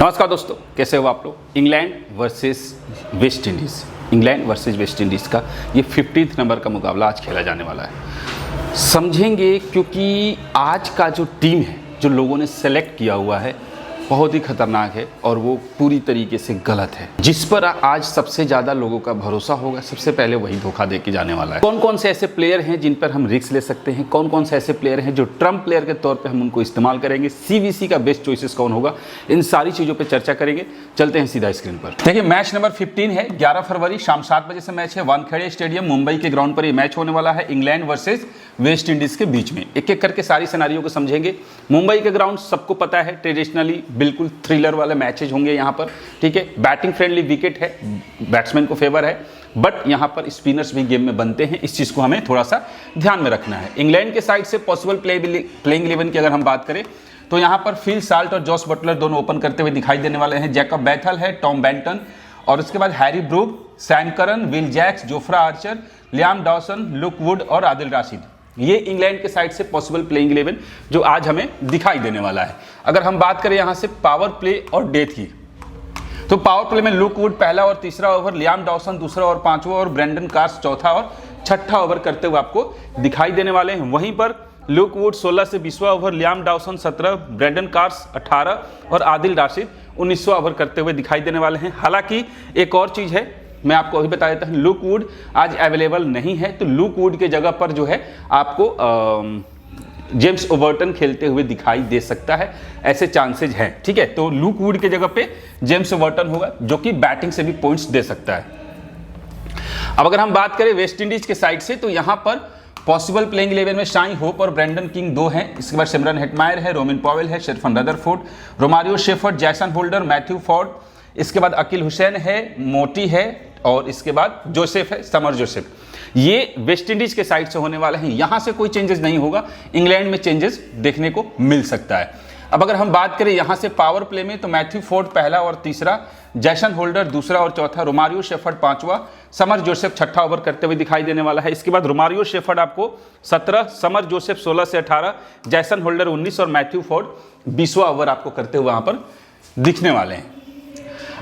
नमस्कार दोस्तों, कैसे हो आप लोग। England versus West Indies, England versus West Indies का ये 15th नंबर का मुकाबला आज खेला जाने वाला है। समझेंगे क्योंकि आज का जो टीम है, जो लोगों ने सेलेक्ट किया हुआ है, बहुत ही खतरनाक है और वो पूरी तरीके से गलत है। जिस पर आज सबसे ज़्यादा लोगों का भरोसा होगा, सबसे पहले वही धोखा दे के जाने वाला है। कौन कौन से ऐसे प्लेयर हैं जिन पर हम रिस्क ले सकते हैं, कौन कौन से ऐसे प्लेयर हैं जो ट्रम्प प्लेयर के तौर पे हम उनको इस्तेमाल करेंगे, सीवीसी का बेस्ट चॉइसेस कौन होगा, इन सारी चीज़ों पर चर्चा करेंगे। चलते हैं सीधा स्क्रीन पर। देखिए, मैच नंबर 15 है, 11 फरवरी शाम 7 बजे से मैच है। वानखेड़े स्टेडियम मुंबई के ग्राउंड पर ये मैच होने वाला है, इंग्लैंड वर्सेज वेस्ट इंडीज़ के बीच में। एक एक करके सारी सिनारियों को समझेंगे। मुंबई के ग्राउंड सबको पता है, ट्रेडिशनली बिल्कुल थ्रिलर वाले मैचेज होंगे यहाँ पर, ठीक है। बैटिंग फ्रेंडली विकेट है, बैट्समैन को फेवर है, बट यहाँ पर स्पिनर्स भी गेम में बनते हैं। इस चीज़ को हमें थोड़ा सा ध्यान में रखना है। इंग्लैंड के साइड से पॉसिबल प्लेइंग 11 की अगर हम बात करें तो यहाँ पर फिल साल्ट और जॉस बटलर दोनों ओपन करते हुए दिखाई देने वाले हैं। जैकब बैथल है, टॉम बेंटन, और उसके बाद Harry Brook, Sam Curran, Will Jacks, Jofra Archer, Liam Dawson, look would और आदिल राशिद। ये इंग्लैंड के साइड से पॉसिबल प्लेइंग 11 जो आज हमें दिखाई देने वाला है। अगर हम बात करें यहाँ से पावर प्ले और डेथ की, तो पावर प्ले में लुक वुड पहला और तीसरा ओवर, लियाम डॉसन दूसरा और पांचवा और ब्रेंडन कार्स चौथा और छठा ओवर करते हुए आपको दिखाई देने वाले हैं। वहीं पर लुक वुड 16 से 20वां over, Liam Dawson 17, Brendan Carse 18 और आदिल राशिद 19वां ओवर करते हुए दिखाई देने वाले हैं। हालांकि एक और चीज़ है, मैं आपको अभी बता देता हूं, लुक वुड आज अवेलेबल नहीं है, तो लुक वुड के जगह पर जो है आपको जेम्स ओवर्टन खेलते हुए दिखाई दे सकता है, ऐसे चांसेज हैं, ठीक है। तो लुक वुड के जगह पे जेम्स ओवर्टन होगा, जो कि बैटिंग से भी पॉइंट्स दे सकता है। अब अगर हम बात करें वेस्ट इंडीज के साइड से, तो यहां पर पॉसिबल प्लेइंग 11 में शाई होप और ब्रेंडन किंग दो हैं। इसके बाद सिमरन हेटमायर है, रोमिन पॉवेल है, Sherfane Rutherford, Romario Shepherd, Jason Holder, Matthew Forde, इसके बाद अकील हुसैन है, मोटी है, और इसके बाद जोसेफ है, समर जोसेफ। ये वेस्ट इंडीज के साइड से होने वाले हैं। यहां से कोई चेंजेस नहीं होगा, इंग्लैंड में चेंजेस देखने को मिल सकता है। अब अगर हम बात करें यहां से पावर प्ले में, तो मैथ्यू फोर्ड पहला और तीसरा, जैसन होल्डर दूसरा और चौथा, रोमारियो शेफर्ड पांचवा, समर जोसेफ छठा ओवर करते हुए दिखाई देने वाला है। इसके बाद रोमारियो शेफर्ड आपको 17, समर जोसेफ 16 से 18, जैसन होल्डर 19 और मैथ्यू फोर्ड 20वां ओवर आपको करते हुए वहां पर दिखने वाले हैं।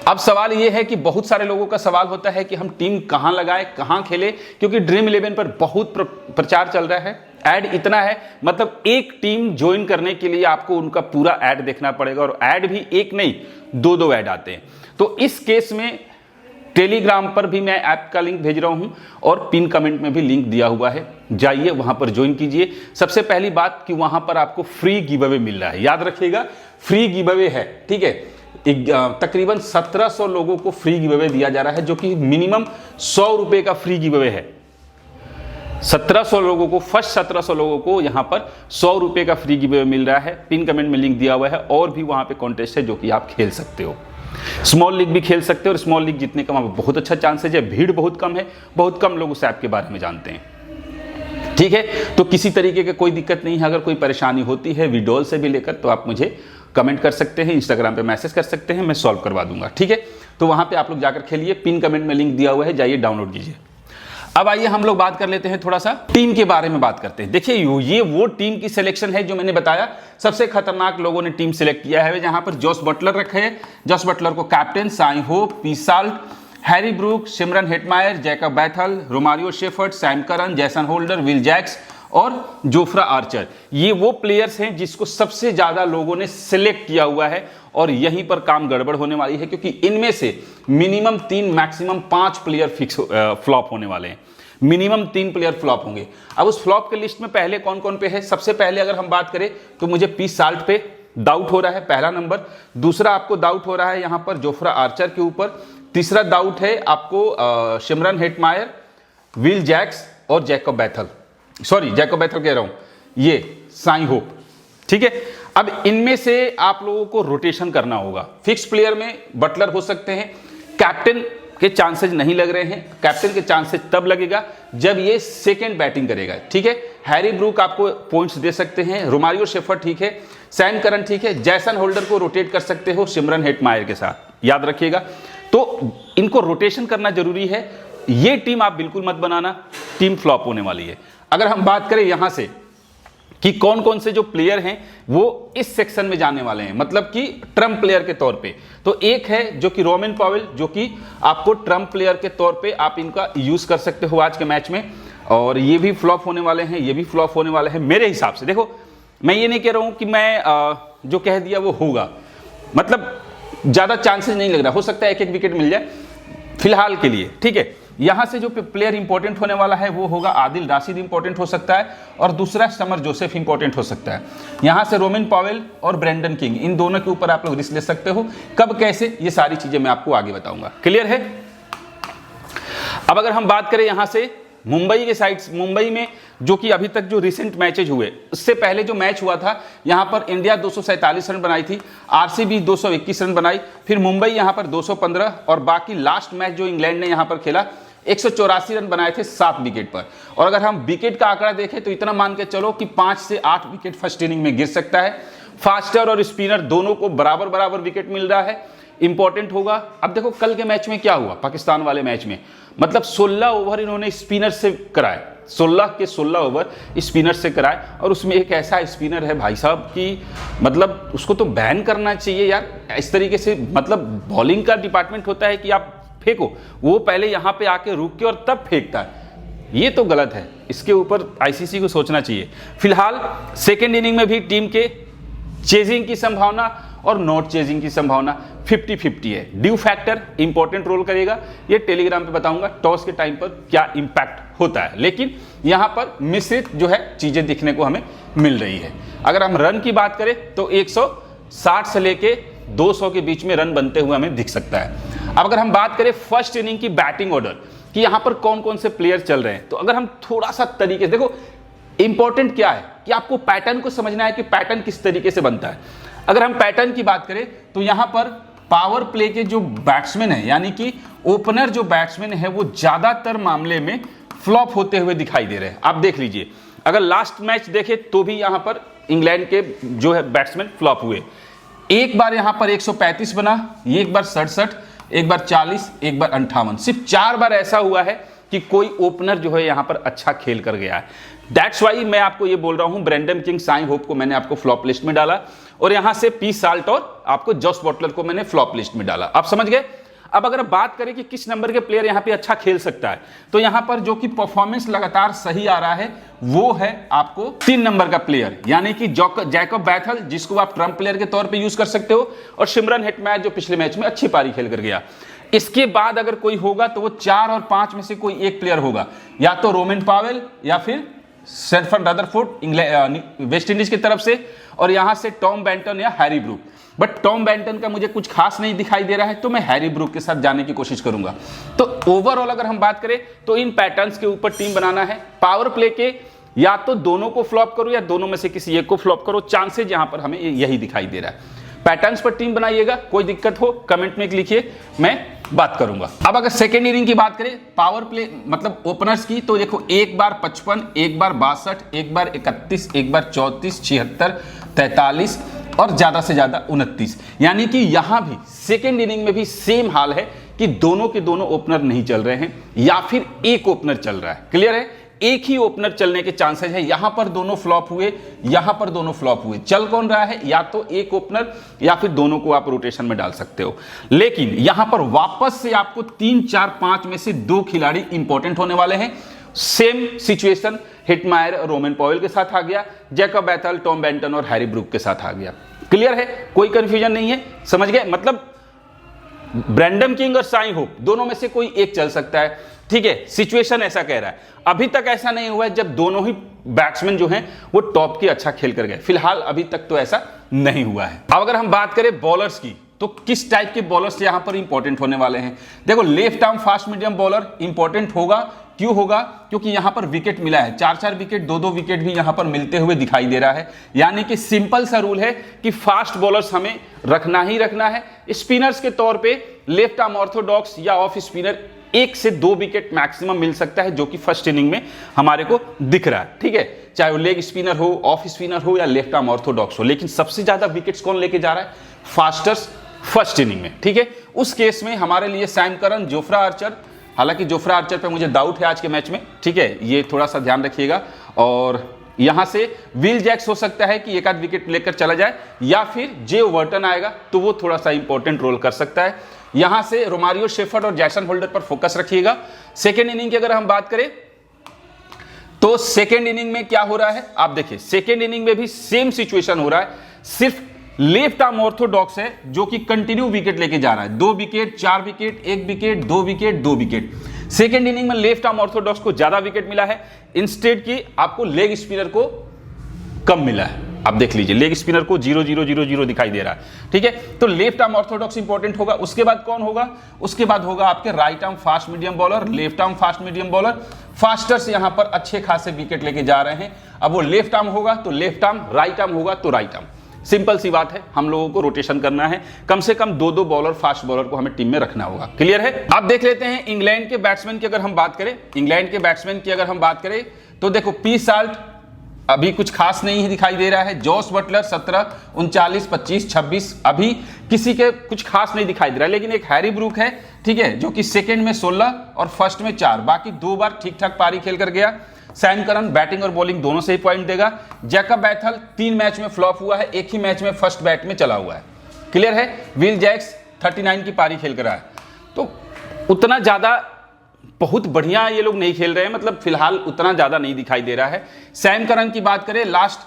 अब सवाल यह है कि बहुत सारे लोगों का सवाल होता है कि हम टीम कहां लगाएं, कहां खेले, क्योंकि ड्रीम 11 पर बहुत प्रचार चल रहा है। ऐड इतना है, मतलब एक टीम ज्वाइन करने के लिए आपको उनका पूरा ऐड देखना पड़ेगा, और ऐड भी एक नहीं, दो ऐड आते हैं। तो इस केस में टेलीग्राम पर भी मैं ऐप का लिंक भेज रहा हूं और पिन कमेंट में भी लिंक दिया हुआ है, जाइए वहां पर ज्वाइन कीजिए। सबसे पहली बात कि वहां पर आपको फ्री गिव अवे मिल रहा है, याद रखिएगा, फ्री गिव अवे है, ठीक है। तकरीबन 1700 लोगों को फ्री गिव अवे दिया जा रहा है, जो कि मिनिमम 100 रुपए का फ्री गिव अवे है। 1700 लोगों को, फर्स्ट 1700 लोगों को यहां पर 100 रुपए का फ्री गिव अवे मिल रहा है। पिन कमेंट में लिंक दिया हुआ है, और भी वहां पे कॉन्टेस्ट है जो कि आप खेल सकते हो। स्मॉल लीग भी खेल सकते हो, और स्मॉल लीग जीतने का वहां पर बहुत अच्छा चांसेज है। भीड़ बहुत कम है, बहुत कम लोग उस ऐप के बारे में जानते हैं, ठीक है। तो किसी तरीके की कोई दिक्कत नहीं है। अगर कोई परेशानी होती है विड्रॉल से भी लेकर, तो आप मुझे कमेंट कर सकते हैं, इंस्टाग्राम पे मैसेज कर सकते हैं, मैं सॉल्व करवा दूंगा, ठीक है। तो वहां पे आप लोग जाकर खेलिए, पिन कमेंट में लिंक दिया हुआ है, जाइए डाउनलोड कीजिए। अब आइए हम लोग बात कर लेते हैं, थोड़ा सा टीम के बारे में बात करते हैं। देखिए, ये वो टीम की सिलेक्शन है जो मैंने बताया, सबसे खतरनाक लोगों ने टीम सिलेक्ट किया है। जहां पर जॉस बटलर रखे हैं, जॉस बटलर को captain, Sai hope, P salt, Harry Brook, Simran Hetmyer, Jacob Bethel, Romario shepherd, Sam Curran, Jason Holder, Will Jacks और जोफ्रा आर्चर। ये वो प्लेयर्स हैं जिसको सबसे ज्यादा लोगों ने सिलेक्ट किया हुआ है, और यहीं पर काम गड़बड़ होने वाली है, क्योंकि इनमें से minimum 3 maximum 5 player fix flop होने वाले हैं। मिनिमम 3 प्लेयर फ्लॉप होंगे। अब उस फ्लॉप के लिस्ट में पहले कौन कौन पे है? सबसे पहले अगर हम बात करें तो मुझे पी साल्ट पे डाउट हो रहा है, पहला नंबर। दूसरा आपको डाउट हो रहा है यहां पर जोफ्रा आर्चर के ऊपर। तीसरा डाउट है आपको सिमरन हेटमायर, विल जैक्स और Jacob Bethel, sorry Jacob Bethel कह रहा हूं, ये साई होप, ठीक है। अब इनमें से आप लोगों को रोटेशन करना होगा। फिक्स प्लेयर में बटलर हो सकते हैं, कैप्टन के चांसेस नहीं लग रहे हैं। कैप्टन के चांसेस तब लगेगा जब ये सेकंड बैटिंग करेगा, ठीक है। हैरी ब्रूक आपको पॉइंट्स दे सकते हैं, रोमारियो शेफर्ड ठीक है, सैम करन ठीक है, जैसन होल्डर को रोटेट कर सकते हो सिमरन हेटमायर के साथ, याद रखिएगा। तो इनको रोटेशन करना जरूरी है। ये टीम आप बिल्कुल मत बनाना, टीम फ्लॉप होने वाली है। अगर हम बात करें यहां से कि कौन कौन से जो प्लेयर हैं वो इस सेक्शन में जाने वाले हैं, मतलब कि ट्रम्प प्लेयर के तौर पे। तो एक है जो कि रोमिन पॉवेल, जो कि आपको ट्रम्प प्लेयर के तौर पे आप इनका यूज कर सकते हो आज के मैच में, और ये भी फ्लॉप होने वाले हैं, ये भी फ्लॉप होने वाले हैं मेरे हिसाब से। देखो मैं ये नहीं कह रहा हूं कि मैं जो कह दिया वो होगा, मतलब ज्यादा चांसेस नहीं लग रहा, हो सकता है एक एक विकेट मिल जाए फिलहाल के लिए, ठीक है। यहां से जो प्लेयर इंपॉर्टेंट होने वाला है वो होगा आदिल राशिद, इंपॉर्टेंट हो सकता है, और दूसरा समर जोसेफ इंपॉर्टेंट हो सकता है। यहां से रोमिन पॉवेल और ब्रेंडन किंग, इन दोनों के ऊपर आप लोग रिस्क ले सकते हो। कब कैसे ये सारी चीजें मैं आपको आगे बताऊंगा, क्लियर है। अब अगर हम बात करें यहां से मुंबई के साइड, मुंबई में जो कि अभी तक जो रिसेंट मैचेज हुए, उससे पहले जो मैच हुआ था यहां पर इंडिया 247 रन बनाई थी, आरसीबी 221 रन बनाई, फिर मुंबई यहां पर 215, और बाकी लास्ट मैच जो इंग्लैंड ने यहां पर खेला 184 रन बनाए थे 7 विकेट पर। और अगर हम विकेट का आंकड़ा देखें तो इतना मान के चलो कि 5 से 8 विकेट फर्स्ट इनिंग में गिर सकता है। फास्टर और स्पिनर दोनों को बराबर बराबर विकेट मिल रहा है, इंपॉर्टेंट होगा। अब देखो कल के मैच में क्या हुआ, पाकिस्तान वाले मैच में, मतलब 16 ओवर इन्होंने स्पिनर से कराए, 16 के 16 ओवर स्पिनर से कराए, और उसमें एक ऐसा स्पिनर है भाई साहब कि मतलब उसको तो बैन करना चाहिए यार। इस तरीके से मतलब बॉलिंग का डिपार्टमेंट होता है कि आप फेंको, वो पहले यहां पे आके रुक के और तब फेंकता है, ये तो गलत है, इसके ऊपर आईसीसी को सोचना चाहिए। फिलहाल सेकेंड इनिंग में भी टीम के चेजिंग की संभावना और नॉट चेजिंग की संभावना 50-50 है। ड्यू फैक्टर इंपॉर्टेंट रोल करेगा, ये टेलीग्राम पे बताऊंगा टॉस के टाइम पर क्या इंपैक्ट होता है, लेकिन यहां पर मिश्रित जो है चीजें दिखने को हमें मिल रही है। अगर हम रन की बात करें तो 160 से लेके 200 के बीच में रन बनते हुए हमें दिख सकता है। अब अगर हम बात करें फर्स्ट इनिंग की बैटिंग ऑर्डर कि यहां पर कौन कौन से प्लेयर चल रहे हैं, तो अगर हम थोड़ा सा तरीके से देखो, इंपॉर्टेंट क्या है कि आपको पैटर्न को समझना है कि पैटर्न किस तरीके से बनता है। अगर हम पैटर्न की बात करें तो यहां पर पावर प्ले के जो बैट्समैन है, यानी कि ओपनर जो बैट्समैन है, वो ज्यादातर मामले में फ्लॉप होते हुए दिखाई दे रहे हैं। आप देख लीजिए, अगर लास्ट मैच देखें तो भी यहां पर इंग्लैंड के जो है बैट्समैन फ्लॉप हुए। एक बार यहां पर 135 बना, एक बार 67, एक बार 40, एक बार 58, सिर्फ 4 बार ऐसा हुआ है कि कोई ओपनर जो है यहां पर अच्छा खेल कर गया है। दैट्स वाई मैं आपको ये बोल रहा हूं, ब्रेंडन किंग, साई होप को मैंने आपको फ्लॉप लिस्ट में डाला, और यहां से पी साल्ट और आपको जॉस बटलर को मैंने फ्लॉप लिस्ट में डाला। आप समझ गए। अब अगर बात करें कि किस नंबर के प्लेयर यहां पे अच्छा खेल सकता है, तो यहां पर जो कि परफॉर्मेंस लगातार सही आ रहा है वो है आपको 3 नंबर का प्लेयर, यानी कि जैकब बैथल, जिसको आप ट्रम्प प्लेयर के तौर पे यूज कर सकते हो, और सिमरन हेटमैयर जो पिछले मैच में अच्छी पारी खेल कर गया। इसके बाद अगर कोई होगा तो वो 4 और 5 में से कोई एक प्लेयर होगा, या तो रोमिन पॉवेल या फिर स्टेफन रदरफोर्ड वेस्ट इंडीज की तरफ से, और यहां से टॉम बेंटन या Harry Brook. But Tom Benton का मुझे कुछ खास नहीं दिखाई दे रहा है, तो मैं हैरी ब्रूक के साथ जाने की कोशिश करूंगा। तो ओवरऑल अगर हम बात करें तो इन पैटर्न्स के ऊपर टीम बनाना है। पावर प्ले के या तो दोनों को फ्लॉप करो या दोनों में से किसी एक को फ्लॉप करो, चांसेज यहां पर हमें यही दिखाई दे रहा है। पैटर्न्स पर टीम बनाइएगा, कोई दिक्कत हो कमेंट में लिखिए, मैं बात करूंगा। अब अगर सेकेंड इनिंग की बात करें पावर प्ले मतलब ओपनर्स की, तो देखो एक बार 55, एक बार 62, एक बार 31, एक बार 34, 76, 43 और ज्यादा से ज्यादा 29, यानी कि यहां भी सेकेंड इनिंग में भी सेम हाल है कि दोनों के दोनों ओपनर नहीं चल रहे हैं, या फिर एक ओपनर चल रहा है। क्लियर है, एक ही ओपनर चलने के चांसेस है। यहां पर दोनों फ्लॉप हुए, यहां पर दोनों फ्लॉप हुए। चल कौन रहा है, या तो एक ओपनर या फिर दोनों को आप रोटेशन में डाल सकते हो। लेकिन यहां पर वापस से आपको 3, 4, 5 में से 2 खिलाड़ी इंपॉर्टेंट होने वाले हैं। सेम सिचुएशन हेटमायर और रोमिन पॉवेल के साथ आ गया, जैकब बैथल, टॉम बेंटन और हैरी ब्रूक के साथ आ गया। क्लियर है, कोई कंफ्यूजन नहीं है, समझ गए। मतलब ब्रेंडन किंग और साई होप दोनों में से कोई एक चल सकता है, ठीक है। सिचुएशन ऐसा कह रहा है। अभी तक ऐसा नहीं हुआ है जब दोनों ही बैट्समैन जो हैं वो टॉप की अच्छा खेल कर गए। फिलहाल अभी तक तो ऐसा नहीं हुआ है। अब अगर हम बात करें बॉलर्स की, तो किस टाइप के बॉलर्स यहां पर इंपॉर्टेंट होने वाले हैं। देखो left arm fast medium bowler important होगा। क्यों होगा, क्योंकि यहां पर विकेट मिला है, 4-4 विकेट, 2-2 विकेट भी यहां पर मिलते हुए दिखाई दे रहा है। यानी कि सिंपल सा रूल है कि फास्ट बॉलर्स हमें रखना ही रखना है। स्पिनर्स के तौर पे लेफ्ट आर्म ऑर्थोडॉक्स या ऑफ स्पिनर 1 से 2 विकेट मैक्सिमम मिल सकता है, जो कि फर्स्ट इनिंग में हमारे को दिख रहा है, ठीक है। चाहे वो लेग स्पिनर हो, ऑफ स्पिनर हो या लेफ्ट आर्म ऑर्थोडॉक्स हो, लेकिन सबसे ज्यादा विकेट्स कौन लेके जा रहा है, फास्टर्स फर्स्ट इनिंग में, ठीक है। उस केस में हमारे लिए सैम करन, जोफ्रा आर्चर, हालांकि जोफ्रा आर्चर पे मुझे डाउट है आज के मैच में, ठीक है, ये थोड़ा सा ध्यान रखिएगा। और यहां से विल जैक्स हो सकता है कि एक आध विकेट लेकर चला जाए, या फिर जे ओवर्टन आएगा तो वो थोड़ा सा इंपॉर्टेंट रोल कर सकता है। यहां से रोमारियो शेफर्ड और जैसन होल्डर पर फोकस रखिएगा। सेकेंड इनिंग की अगर हम बात करें तो सेकेंड इनिंग में क्या हो रहा है, आप देखिए सेकेंड इनिंग में भी सेम सिचुएशन हो रहा है, सिर्फ लेफ्ट आर्म ऑर्थोडॉक्स है जो कि कंटिन्यू विकेट लेके जा रहा है। 2 wicket, 4 wicket, 1 wicket, 2 wicket, 2 wicket. Second inning में लेफ्ट आर्म ऑर्थोडॉक्स को ज्यादा विकेट मिला है, इंस्टेड की आपको लेग स्पिनर को कम मिला है। आप देख लीजिए लेग स्पिनर को 0-0-0-0 दिखाई दे रहा है, ठीक है। तो लेफ्ट आर्म ऑर्थोडॉक्स इंपॉर्टेंट होगा। उसके बाद कौन होगा, उसके बाद होगा आपके right arm fast medium bowler, left arm fast medium bowler. Fosters यहां पर अच्छे खासे विकेट लेके जा रहे हैं। अब वो लेफ्ट आर्म होगा तो लेफ्ट आर्म, राइट आर्म होगा तो राइट आर्म। सिंपल सी बात है, हम लोगों को रोटेशन करना है, कम से कम 2-2 बॉलर फास्ट बॉलर को हमें टीम में रखना होगा। क्लियर है। आप देख लेते हैं इंग्लैंड के बैट्समैन की अगर हम बात करें, इंग्लैंड के बैट्समैन की अगर हम बात करें तो देखो पी साल्ट अभी कुछ खास नहीं दिखाई दे रहा है। जॉस बटलर 17, 39, 25, 26 अभी किसी के कुछ खास नहीं दिखाई दे रहा है, लेकिन एक हैरी ब्रूक है, ठीक है, जो कि सेकंड में 16 और फर्स्ट में 4, बाकी 2 बार ठीक ठाक पारी खेल कर गया। सैम करन बैटिंग और बॉलिंग दोनों से ही पॉइंट देगा। जैकब बैथल 3 मैच में फ्लॉप हुआ है, एक ही मैच में फर्स्ट बैट में चला हुआ है। क्लियर है। विल जैक्स 39 की पारी खेल कर रहा है, तो उतना ज्यादा बहुत बढ़िया ये लोग नहीं खेल रहे हैं, मतलब फिलहाल उतना ज्यादा नहीं दिखाई दे रहा है। सैम करन की बात करें, लास्ट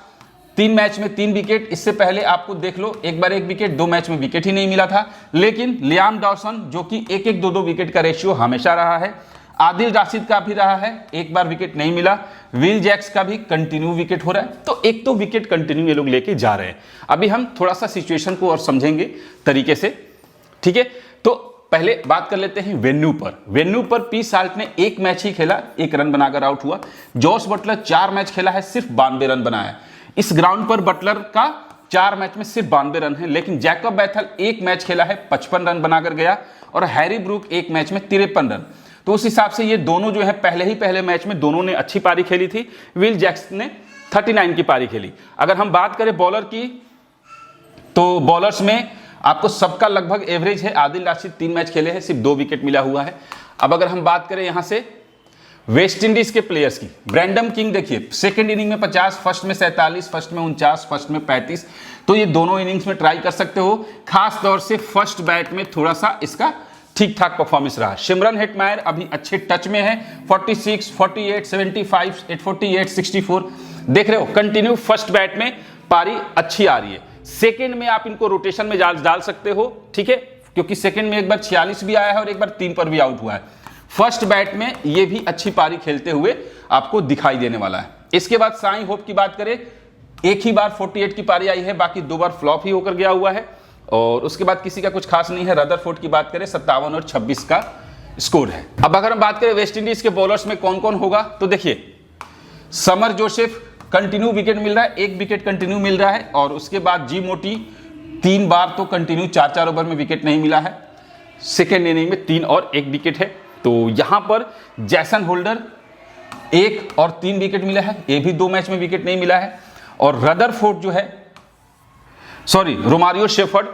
3 मैच में 3 विकेट, इससे पहले आपको देख लो एक बार 1 विकेट, 2 मैच में विकेट ही नहीं मिला था। लेकिन लियाम डॉसन जो कि 1-1, 2-2 विकेट का रेशियो हमेशा रहा है। आदिल राशिद का भी रहा है, एक बार विकेट नहीं मिला। विल जैक्स का भी कंटिन्यू विकेट हो रहा है, तो एक तो विकेट कंटिन्यू ये लोग लेके जा रहे हैं। अभी हम थोड़ा सा सिचुएशन को और समझेंगे तरीके से, ठीक है। तो पहले बात कर लेते हैं वेन्यू पर। वेन्यू पर पी साल्ट ने 1 मैच ही खेला, 1 रन बनाकर आउट हुआ। जॉस बटलर 4 मैच खेला है, सिर्फ 92 रन बनाया। इस ग्राउंड पर बटलर का 4 मैच में सिर्फ 92 रन है, लेकिन जैकब बैथल 1 मैच खेला है, 55 रन बनाकर गया, और हैरी ब्रूक 1 मैच में 53 रन। तो उस हिसाब से ये दोनों जो है पहले मैच में दोनों ने अच्छी पारी खेली थी। विल जैक्स ने 39 की पारी खेली। अगर हम बात करें बॉलर की, तो बॉलर्स में आपको सबका लगभग एवरेज है। आदिल राशिद 3 मैच खेले हैं, सिर्फ 2 विकेट मिला हुआ है। अब अगर हम बात करें यहां से वेस्ट इंडीज के प्लेयर्स की, ब्रैंडम किंग देखिए सेकंड इनिंग में 50, फर्स्ट में 47, फर्स्ट में 49, फर्स्ट में 35, तो ये दोनों इनिंग्स में ट्राई कर सकते हो। खास तौर से फर्स्ट बैट में थोड़ा सा इसका ठीक ठाक परफॉर्मेंस रहा। सिमरन हेटमायर अभी अच्छे टच में है, 46, 48, 75, 848, 64, देख रहे हो कंटिन्यू फर्स्ट बैट में पारी अच्छी आ रही है। सेकंड में आप इनको रोटेशन में डाल सकते हो, ठीक है, क्योंकि सेकंड में एक बार 46 भी आया है और एक बार 3 पर भी आउट हुआ है। फर्स्ट बैट में ये भी अच्छी पारी खेलते हुए आपको दिखाई देने वाला है। इसके बाद साई होप की बात करें, एक ही बार 48 की पारी आई है, बाकी 2 बार फ्लॉप ही होकर गया हुआ है, और उसके बाद किसी का कुछ खास नहीं है। रदरफोर्ड की बात करें 57 और 26 का स्कोर है। अब अगर हम बात करें वेस्ट इंडीज के बॉलर्स में कौन कौन होगा, तो देखिए समर जोसेफ कंटिन्यू विकेट मिल रहा है, 1 विकेट कंटिन्यू मिल रहा है, और उसके बाद जी मोटी 3 बार तो कंटिन्यू 4-4 ओवर में विकेट नहीं मिला है। सेकेंड इनिंग में 3 और 1 विकेट है। तो यहां पर जैसन होल्डर 1 और 3 विकेट मिला है, ये भी 2 मैच में विकेट नहीं मिला है। और रदरफोर्ड जो है, रोमारियो शेफर्ड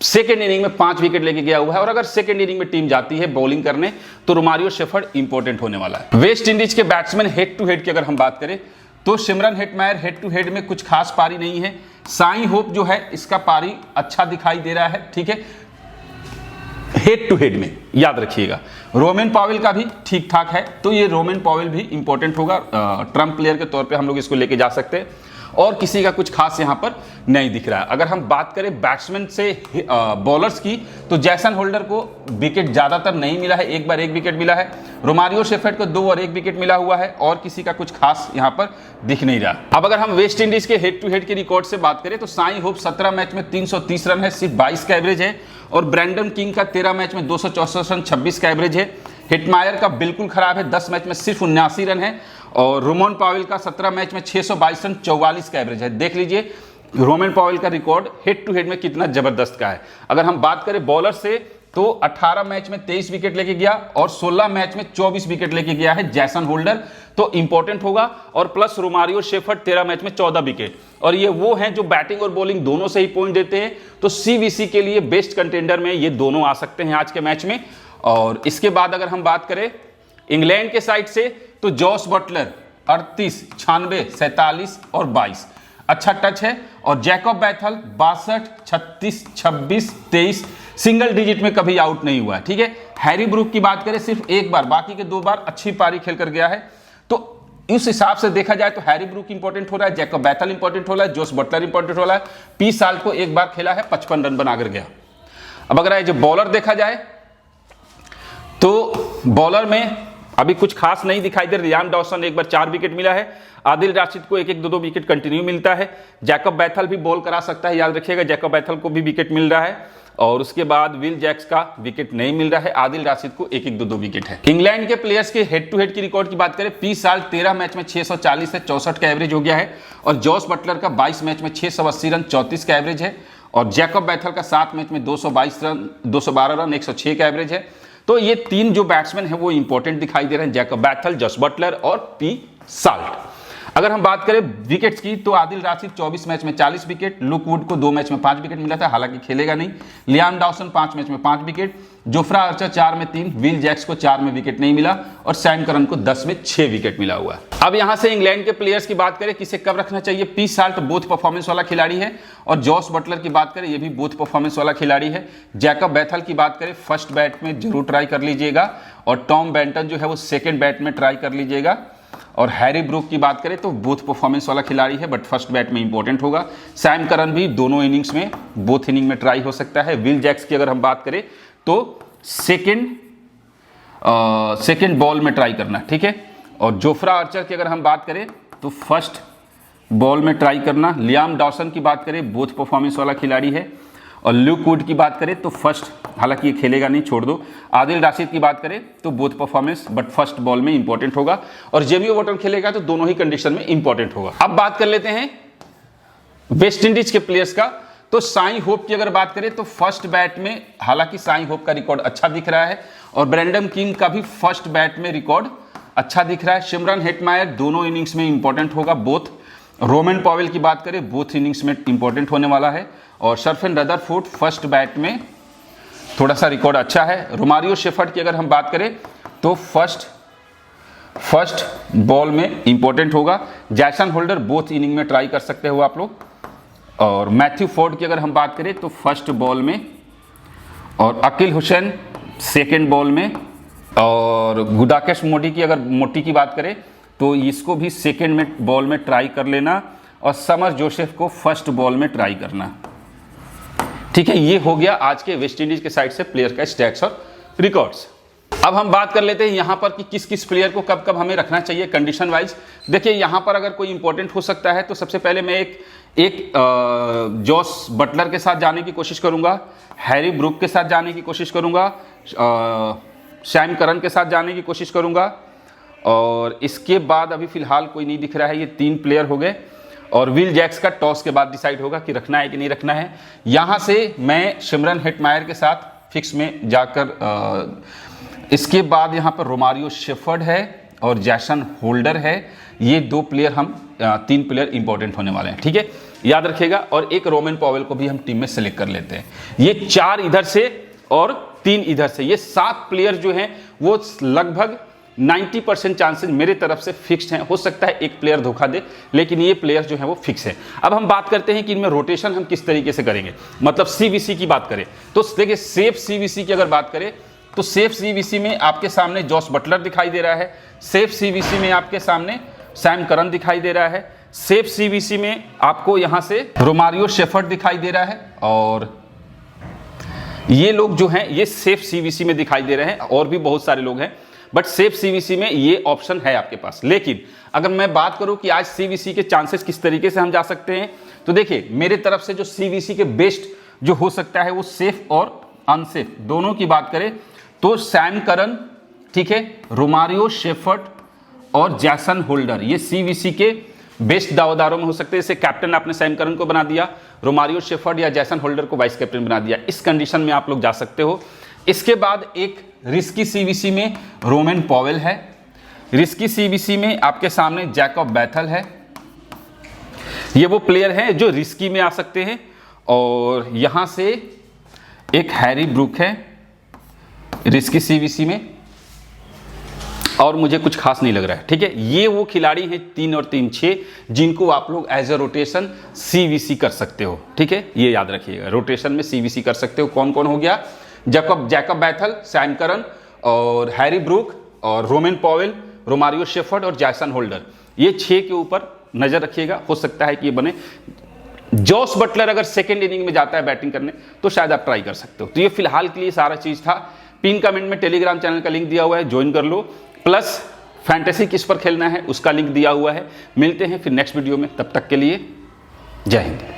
सेकेंड इनिंग में 5 विकेट लेके गया हुआ है, और अगर सेकेंड इनिंग में टीम जाती है बॉलिंग करने तो रोमारियो शेफर्ड इंपॉर्टेंट होने वाला है। वेस्ट इंडीज के बैट्समैन हेड टू हेड की अगर हम बात करें तो Shimron Hetmyer head to head में कुछ खास पारी नहीं है। साई होप जो है इसका पारी अच्छा दिखाई दे रहा है, ठीक है, हेड टू हेड में याद रखिएगा। रोमेन पॉवेल का भी ठीक ठाक है, तो ये रोमेन पॉवेल भी इंपॉर्टेंट होगा, ट्रम्प प्लेयर के तौर पे हम लोग इसको लेके जा सकते हैं, और किसी का कुछ खास यहां पर नहीं दिख रहा है। अगर हम बात करें बैट्समैन से बॉलर्स की, तो जैसन होल्डर को विकेट ज्यादातर नहीं मिला है, एक बार 1 विकेट मिला है। रोमारियो शेफर्ड को 2 और 1 विकेट मिला हुआ है, और किसी का कुछ खास यहां पर दिख नहीं रहा। अब अगर हम वेस्ट इंडीज के हेड टू हेड के रिकॉर्ड से बात करें तो साई होप 17 मैच में 330 रन है, सिर्फ 22 का एवरेज है, और ब्रैंडन किंग का 13 मैच में 264 रन, 26 का एवरेज है। हिटमायर का बिल्कुल खराब है, 10 मैच में सिर्फ 79 रन है, और रोमन पॉवेल का 17 मैच में 622 रन, 44 का एवरेज है। देख लीजिए रोमन पॉवेल का रिकॉर्ड हेड टू हेड में कितना जबरदस्त का है। अगर हम बात करें बॉलर से तो 18 मैच में 23 विकेट लेके गया, और 16 मैच में 24 विकेट लेके गया है जैसन होल्डर, तो इंपॉर्टेंट होगा। और प्लस रोमारियो शेफर्ड 13 मैच में 14 विकेट, और ये वो हैं जो बैटिंग और बॉलिंग दोनों से ही पॉइंट देते हैं, तो सीवीसी के लिए बेस्ट कंटेंडर में ये दोनों आ सकते हैं आज के मैच में। और इसके बाद अगर हम बात करें इंग्लैंड के साइड से, तो जॉस बटलर 38, 96, 47 और 22 अच्छा टच है। और जैकब बैथल 62, 36, 26, 23 सिंगल डिजिट में कभी आउट नहीं हुआ है। ठीक है, हैरी ब्रूक की बात करें सिर्फ एक बार, बाकी के 2 बार अच्छी पारी खेल कर गया है। तो इस हिसाब से देखा जाए तो हैरी ब्रूक इंपॉर्टेंट हो रहा है, जैकब बैथल इंपॉर्टेंट हो रहा है, जोस बटलर इंपॉर्टेंट हो रहा है। पी साल्ट को एक बार खेला है, 55 रन बनाकर गया। अब अगर जो बॉलर देखा जाए तो बॉलर में अभी कुछ खास नहीं दिखाई दे। लियाम डॉसन एक बार 4 विकेट मिला है, आदिल राशिद को 1-1, 2-2 विकेट कंटिन्यू मिलता है। जैकब बैथल भी बॉल करा सकता है, याद रखिएगा जैकब बैथल को भी विकेट मिल रहा है। और उसके बाद विल जैक्स का विकेट नहीं मिल रहा है, आदिल राशिद को 1-1, 2-2 विकेट है। इंग्लैंड के प्लेयर्स के हेड टू हेड की रिकॉर्ड की बात करें, पी साल्ट 13 मैच में 640 है, 64 का एवरेज हो गया है। और जॉस बटलर का 22 मैच में 680 रन, 34 का एवरेज है। और जैकब बैथल का 7 मैच में 222 रन, 212 रन, 106 का एवरेज है। तो ये 3 जो बैट्समैन है वो इंपॉर्टेंट दिखाई दे रहे हैं, जैकब बैथल, जॉस बटलर और पी साल्ट। अगर हम बात करें विकेट्स की तो आदिल राशिद 24 मैच में 40 विकेट, लुक वुड को 2 मैच में 5 विकेट मिला था, हालांकि खेलेगा नहीं। लियाम डॉसन 5 मैच में 5 विकेट, जोफ्रा आर्चर 4 में 3, विल जैक्स को 4 में विकेट नहीं मिला और सैम करन को 10 में 6 विकेट मिला हुआ है। अब यहां से इंग्लैंड के प्लेयर्स की बात करें, किसे कब रखना चाहिए, पी साल्ट बोथ परफॉर्मेंस वाला खिलाड़ी है। और जॉस बटलर की बात करें, ये भी बोथ परफॉर्मेंस वाला खिलाड़ी है। जैकब बैथल की बात करें, फर्स्ट बैट में जरूर ट्राई कर लीजिएगा। और टॉम बेंटन जो है वो सेकेंड बैट में ट्राई कर लीजिएगा। और हैरी ब्रूक की बात करें तो बोथ परफॉर्मेंस वाला खिलाड़ी है, बट फर्स्ट बैट में इंपॉर्टेंट होगा। सैम करन भी दोनों इनिंग्स में, बोथ इनिंग में ट्राई हो सकता है। विल जैक्स की अगर हम बात करें तो सेकेंड बॉल में ट्राई करना, ठीक है। और जोफ्रा आर्चर की अगर हम बात करें तो फर्स्ट बॉल में ट्राई करना। लियाम डॉसन की बात करें, बोथ परफॉर्मेंस वाला खिलाड़ी है। और ल्यूक वुड की बात करें तो फर्स्ट, हालांकि ये खेलेगा नहीं, छोड़ दो। आदिल राशिद की बात करें तो both performance, but first ball में इंपॉर्टेंट होगा। और जेमी वॉटन खेलेगा तो दोनों ही कंडीशन में इंपॉर्टेंट होगा। अब बात कर लेते हैं वेस्ट इंडीज के प्लेयर्स का। तो साई होप की अगर बात करें तो फर्स्ट बैट में, हालांकि साई होप का रिकॉर्ड अच्छा दिख रहा है। और ब्रेंडन किंग का भी फर्स्ट बैट में रिकॉर्ड अच्छा दिख रहा है। सिमरन हेटमायर दोनों इनिंग्स में इंपॉर्टेंट होगा, बोथ। रोमन पॉवेल की बात करें, बोथ इनिंग्स में इंपॉर्टेंट होने वाला है। और शर्फन रदरफोर्ड फर्स्ट बैट में थोड़ा सा रिकॉर्ड अच्छा है। रोमारियो शेफर्ड की अगर हम बात करें तो फर्स्ट बॉल में इंपॉर्टेंट होगा। जैसन होल्डर बोथ इनिंग में ट्राई कर सकते हो आप लोग। और मैथ्यू फोर्ड की अगर हम बात करें तो फर्स्ट बॉल में। और अकील हुसैन सेकेंड बॉल में। और गुडाकेश मोटी की बात करें तो इसको भी सेकेंड में बॉल में ट्राई कर लेना। और समर जोसेफ को फर्स्ट बॉल में ट्राई करना, ठीक है। ये हो गया आज के वेस्ट इंडीज के साइड से प्लेयर का स्टैट्स और रिकॉर्ड्स। अब हम बात कर लेते हैं यहाँ पर कि किस किस प्लेयर को कब कब हमें रखना चाहिए कंडीशन वाइज। देखिए यहाँ पर अगर कोई इंपॉर्टेंट हो सकता है तो सबसे पहले मैं एक जॉस बटलर के साथ जाने की कोशिश करूँगा, हैरी ब्रूक के साथ जाने की कोशिश करूँगा, सैम करन के साथ जाने की कोशिश करूँगा। और इसके बाद अभी फिलहाल कोई नहीं दिख रहा है। ये 3 प्लेयर हो गए। और विल जैक्स का टॉस के बाद डिसाइड होगा कि रखना है कि नहीं रखना है। यहाँ से मैं सिमरन हेटमायर के साथ फिक्स में जाकर, इसके बाद यहाँ पर रोमारियो शेफर्ड है और जैसन होल्डर है। ये 2 प्लेयर हम 3 प्लेयर इंपॉर्टेंट होने वाले हैं, ठीक है, याद रखिएगा। और एक रोमन पॉवेल को भी हम टीम में सेलेक्ट कर लेते हैं। ये 4 इधर से और 3 इधर से, ये 7 प्लेयर जो हैं वो लगभग 90% चांसेस मेरे तरफ से फिक्स्ड हैं। हो सकता है एक प्लेयर धोखा दे, लेकिन ये प्लेयर जो है वो फिक्स है। अब हम बात करते हैं कि इनमें रोटेशन हम किस तरीके से करेंगे, मतलब सीवीसी की बात करें तो देखिए सेफ सीवीसी की अगर बात करें तो सेफ सीवीसी में आपके सामने जॉस बटलर दिखाई दे रहा है। सेफ सीवीसी में आपके सामने सैम करन दिखाई दे रहा है। सेफ सीवीसी में आपको यहां से रोमारियो शेफर्ड दिखाई दे रहा है। और ये लोग जो हैं ये सेफ सीवीसी में दिखाई दे रहे हैं। और भी बहुत सारे लोग हैं, बट सेफ सीवीसी में ये ऑप्शन है आपके पास। लेकिन अगर मैं बात करूं कि आज सीवीसी के चांसेस किस तरीके से हम जा सकते हैं, तो देखिए मेरे तरफ से जो सीवीसी के बेस्ट जो हो सकता है वो सेफ और अनसेफ दोनों की बात करें तो सैम करन, ठीक है, रोमारियो शेफर्ड और जैसन होल्डर, ये सीवीसी के बेस्ट दावेदारों में हो सकते हैं। जैसे कैप्टन आपने सैम करन को बना दिया, रोमारियो शेफर्ड या जैसन होल्डर को वाइस कैप्टन बना दिया। इस कंडीशन में आप लोग जा सकते हो। इसके बाद एक रिस्की सीवीसी में रोमन पॉवेल है। रिस्की सीवीसी में आपके सामने जैकब बैथल है। ये वो प्लेयर हैं जो रिस्की में आ सकते हैं। और यहां से एक हैरी ब्रूक है रिस्की सीवीसी में। और मुझे कुछ खास नहीं लग रहा है। ठीक है, ये वो खिलाड़ी हैं 3 और 3 6 जिनको आप लोग एज अ रोटेशन CVC कर सकते हो। ठीक है, ये याद रखिएगा, रोटेशन में CVC कर सकते हो। कौन कौन हो गया? जैकब बैथल, सैम करन और हैरी ब्रूक और रोमेन पॉवेल, रोमारियो शेफर्ड और जैसन होल्डर, ये 6 के ऊपर नजर रखिएगा। हो सकता है कि ये बने। जॉस बटलर अगर सेकेंड इनिंग में जाता है बैटिंग करने तो शायद आप ट्राई कर सकते हो। तो ये फिलहाल के लिए सारा चीज था। पिन कमेंट में टेलीग्राम चैनल का लिंक दिया हुआ है, ज्वाइन कर लो। प्लस फैंटेसी किस पर खेलना है उसका लिंक दिया हुआ है। मिलते हैं फिर नेक्स्ट वीडियो में, तब तक के लिए जय हिंद।